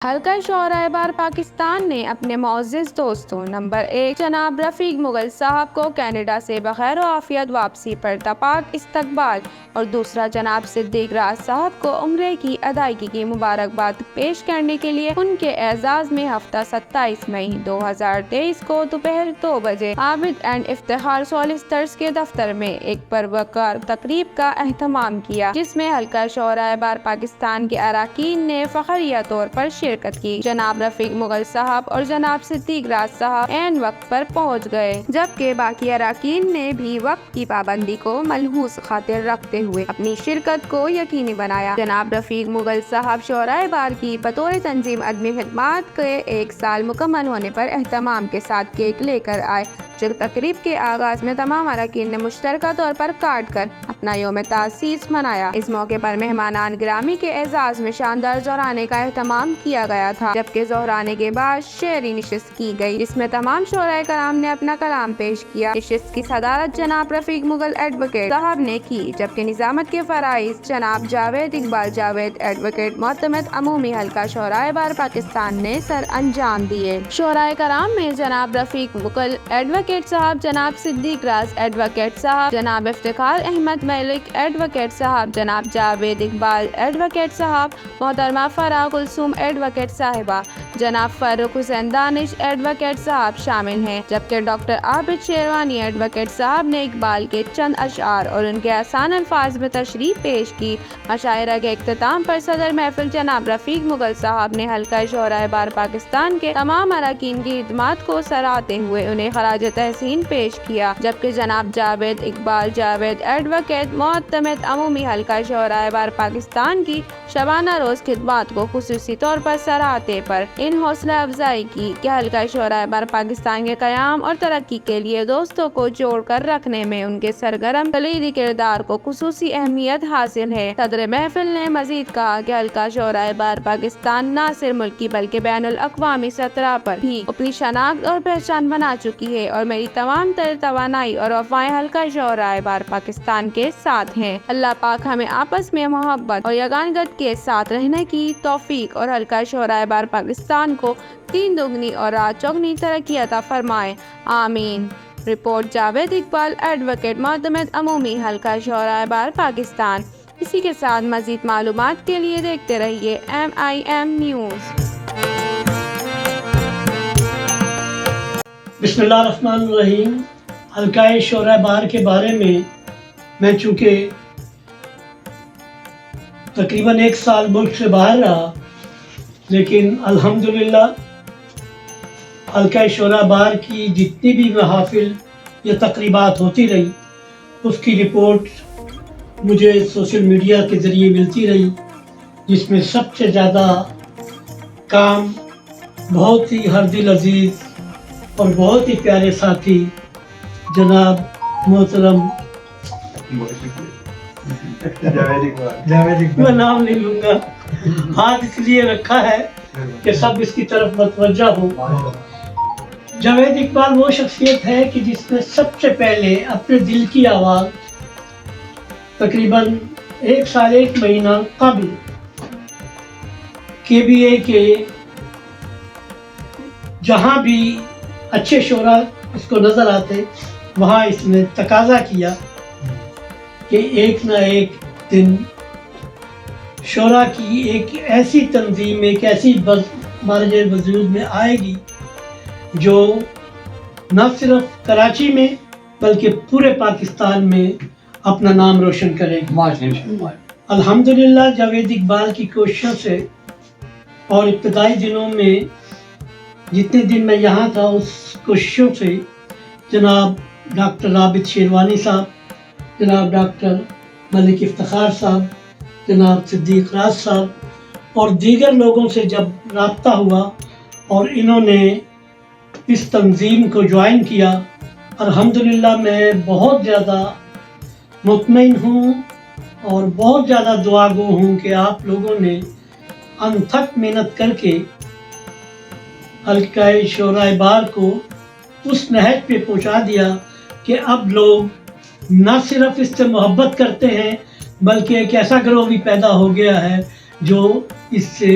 حلقہ شعراء بار پاکستان نے اپنے معزز دوستوں نمبر 1 جناب رفیق مغل صاحب کو کینیڈا سے بخیر و عافیت واپسی پر تپاک استقبال اور دوسرا جناب صدیق راز صاحب کو عمرے کی ادائیگی کی مبارکباد پیش کرنے کے لیے ان کے اعزاز میں ہفتہ 27 مئی 2023 کو دوپہر 2 بجے عابد اینڈ افتخار سولیسٹرز کے دفتر میں ایک پروقار تقریب کا اہتمام کیا، جس میں حلقہ شعراء بار پاکستان کے اراکین نے فخریہ طور پر شرکت کی۔ جناب رفیق مغل صاحب اور جناب صدیق راز صاحب عین وقت پر پہنچ گئے، جبکہ باقی اراکین نے بھی وقت کی پابندی کو ملحوظ خاطر رکھتے ہوئے اپنی شرکت کو یقینی بنایا۔ جناب رفیق مغل صاحب شعراء بار کی بطور تنظیم ادبی خدمات کے 1 سال مکمل ہونے پر اہتمام کے ساتھ کیک لے کر آئے، جو تقریب کے آغاز میں تمام اراکین نے مشترکہ طور پر کاٹ کر اپنا یوم تاسیس منایا۔ اس موقع پر مہمانان گرامی کے اعزاز میں شاندار ظہرانے کا اہتمام کیا گیا تھا، جبکہ ظہرانے کے بعد شعری نشست کی گئی، جس میں تمام شعراء کرام نے اپنا کلام پیش کیا۔ نشست کی صدارت جناب رفیق مغل ایڈوکیٹ صاحب نے کی، جبکہ نظامت کے فرائض جناب جاوید اقبال جاوید ایڈوکیٹ معتمد عمومی حلقہ شعراء بار پاکستان نے سر انجام دیے۔ شعراء کرام میں جناب رفیق مغل ایڈوکیٹ صاحب، جناب صدیق راز ایڈوکیٹ صاحب، جناب افتخار احمد ملک ایڈوکیٹ صاحب، جناب جاوید اقبال ایڈوکیٹ صاحب، محترمہ فرح کلثوم ایڈوکیٹ صاحبہ، جناب فاروق حسین دانش ایڈوکیٹ صاحب شامل ہیں، جبکہ ڈاکٹر عابد شیروانی ایڈوکیٹ صاحب نے اقبال کے چند اشعار اور ان کے آسان الفاظ میں تشریح پیش کی۔ مشاعرہ کے اختتام پر صدر محفل جناب رفیق مغل صاحب نے حلقہ شعراء بار پاکستان کے تمام اراکین کی خدمات کو سراہتے ہوئے انہیں خراج تحسین پیش کیا، جبکہ جناب جاوید اقبال جاوید ایڈوکیٹ معتمد عمومی حلقہ شعراء بار پاکستان کی شبانہ روز خدمات کو خصوصی طور پر سراہتے پر ان حوصلہ افزائی کی کہ حلقہ شعراء بار پاکستان کے قیام اور ترقی کے لیے دوستوں کو جوڑ کر رکھنے میں ان کے سرگرم کلیدی کردار کو خصوصی اہمیت حاصل ہے۔ صدر محفل نے مزید کہا کہ حلقہ شعراء بار پاکستان نہ صرف ملکی بلکہ بین الاقوامی سطح پر بھی اپنی شناخت اور پہچان بنا چکی ہے، اور میری تمام تر توانائی اور افواہیں حلقہ شعراء بار پاکستان کے ساتھ ہیں۔ اللہ پاک ہمیں آپس میں محبت اور یگانگت کے ساتھ رہنے کی توفیق اور حلقہ شعراء بار پاکستان کو 3 دگنی اور رات چوگنی ترقی عطا فرمائے، آمین۔ رپورٹ جاوید اقبال ایڈوکیٹ معتمد عمومی حلقہ شعراء بار پاکستان۔ اسی کے ساتھ مزید معلومات کے لیے دیکھتے رہیے MIM نیوز۔ بسم اللہ الرحمن الرحیم۔ حلقہ شعراء بار کے بارے میں چونکہ تقریباً 1 سال ملک سے باہر رہا، لیکن الحمدللہ حلقہ شعراء بار کی جتنی بھی محافل یا تقریبات ہوتی رہی، اس کی رپورٹ مجھے سوشل میڈیا کے ذریعے ملتی رہی، جس میں سب سے زیادہ کام بہت ہی ہر دل عزیز اور بہت ہی پیارے ساتھی جناب محترم میں نام نہیں لوں گا، ہاتھ اس لیے رکھا ہے کہ سب اس کی طرف متوجہ ہو۔ جاوید اقبال وہ شخصیت ہے کہ جس نے سب سے پہلے اپنے دل کی آواز تقریباً 1 سال 1 مہینہ قبل KBA کے جہاں بھی اچھے شعراء اس کو نظر آتے، وہاں اس نے تقاضا کیا کہ ایک نہ ایک دن شعراء کی ایک ایسی تنظیم، ایک ایسی مارج وجود میں آئے گی جو نہ صرف کراچی میں بلکہ پورے پاکستان میں اپنا نام روشن کرے گی۔ الحمدللہ جاوید اقبال کی کوششوں سے اور ابتدائی دنوں میں جتنے دن میں یہاں تھا، اس کوششوں سے جناب ڈاکٹر عابد شیروانی صاحب، جناب ڈاکٹر ملک افتخار صاحب، جناب صدیق راز صاحب اور دیگر لوگوں سے جب رابطہ ہوا اور انہوں نے اس تنظیم کو جوائن کیا، الحمدللہ میں بہت زیادہ مطمئن ہوں اور بہت زیادہ دعا گو ہوں کہ آپ لوگوں نے انتھک محنت کر کے حلقہ شعراء بار کو اس نہج پہ پہنچا دیا کہ اب لوگ نہ صرف اس سے محبت کرتے ہیں بلکہ ایک ایسا گروہ بھی پیدا ہو گیا ہے جو اس سے